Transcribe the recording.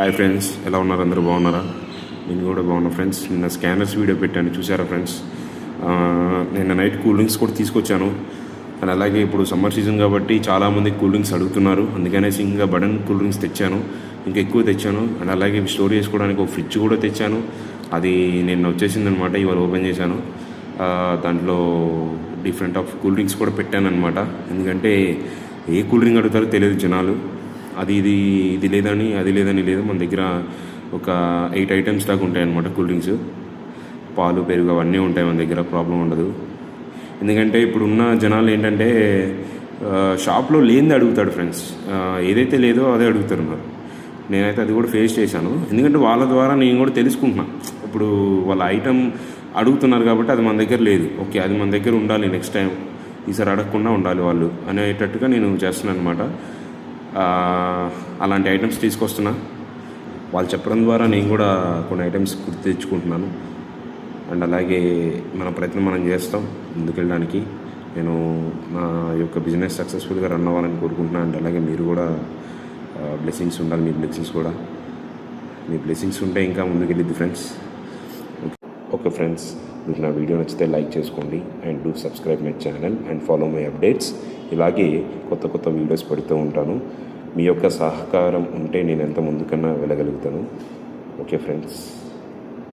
Hi friends, ఎలా ఉన్నారు? అందరూ బాగున్నారా? నేను కూడా బాగున్నా ఫ్రెండ్స్. నిన్న స్కానర్స్ వీడియో పెట్టాను, చూసారా ఫ్రెండ్స్? నిన్న నైట్ కూల్ డ్రింక్స్ కూడా తీసుకొచ్చాను. అండ్ అలాగే ఇప్పుడు సమ్మర్ సీజన్ కాబట్టి చాలామంది కూల్ డ్రింక్స్ అడుగుతున్నారు, అందుకనేసి ఇంకా బడన్ కూల్ డ్రింక్స్ తెచ్చాను, ఇంకా ఎక్కువ తెచ్చాను. అండ్ అలాగే స్టోర్ చేసుకోవడానికి ఒక ఫ్రిడ్జ్ కూడా తెచ్చాను. అది నిన్న వచ్చేసిందనమాట, ఇవాళ ఓపెన్ చేశాను. దాంట్లో డిఫరెంట్ ఆఫ్ కూల్ డ్రింక్స్ కూడా పెట్టాను అనమాట. ఎందుకంటే ఏ కూల్ డ్రింక్ అడుగుతారో తెలియదు జనాలు. ఇది లేదని అది లేదని లేదు, మన దగ్గర ఒక 8 ఐటమ్స్ దాకా ఉంటాయన్నమాట. కూల్ డ్రింక్స్, పాలు, పెరుగు అవన్నీ ఉంటాయి మన దగ్గర, ప్రాబ్లం ఉండదు. ఎందుకంటే ఇప్పుడున్న జనాలు ఏంటంటే షాప్లో లేనిది అడుగుతాడు ఫ్రెండ్స్, ఏదైతే లేదో అదే అడుగుతున్నారు. నేనైతే అది కూడా ఫేస్ చేశాను, ఎందుకంటే వాళ్ళ ద్వారా నేను కూడా తెలుసుకుంటున్నాను. ఇప్పుడు వాళ్ళ ఐటమ్ అడుగుతున్నారు కాబట్టి అది మన దగ్గర లేదు, ఓకే అది మన దగ్గర ఉండాలి, నెక్స్ట్ టైం ఈసారి అడగకుండా ఉండాలి వాళ్ళు అనేటట్టుగా నేను చేస్తున్నాను అనమాట. అలాంటి ఐటమ్స్ తీసుకొస్తున్నా. వాళ్ళు చెప్పడం ద్వారా నేను కూడా కొన్ని ఐటమ్స్ గుర్తు తెచ్చుకుంటున్నాను. అండ్ అలాగే మన ప్రయత్నం మనం చేస్తాం ముందుకెళ్ళడానికి. నేను నా యొక్క బిజినెస్ సక్సెస్ఫుల్గా రన్ అవ్వాలని కోరుకుంటున్నాను. అండ్ అలాగే మీరు కూడా బ్లెస్సింగ్స్ ఉండాలి, మీ బ్లెస్సింగ్స్ ఉంటే ఇంకా ముందుకెళ్ళిద్ది ఫ్రెండ్స్. ఓకే ఫ్రెండ్స్, మీకు నా వీడియో నచ్చితే లైక్ చేసుకోండి and do subscribe my channel and follow my updates. ఇలాగే కొత్త వీడియోస్ పెడుతూ ఉంటాను. మీ యొక్క సహకారం ఉంటే నేను ఎంత ముందుకన్నా వెళ్ళగలుగుతాను. Okay friends.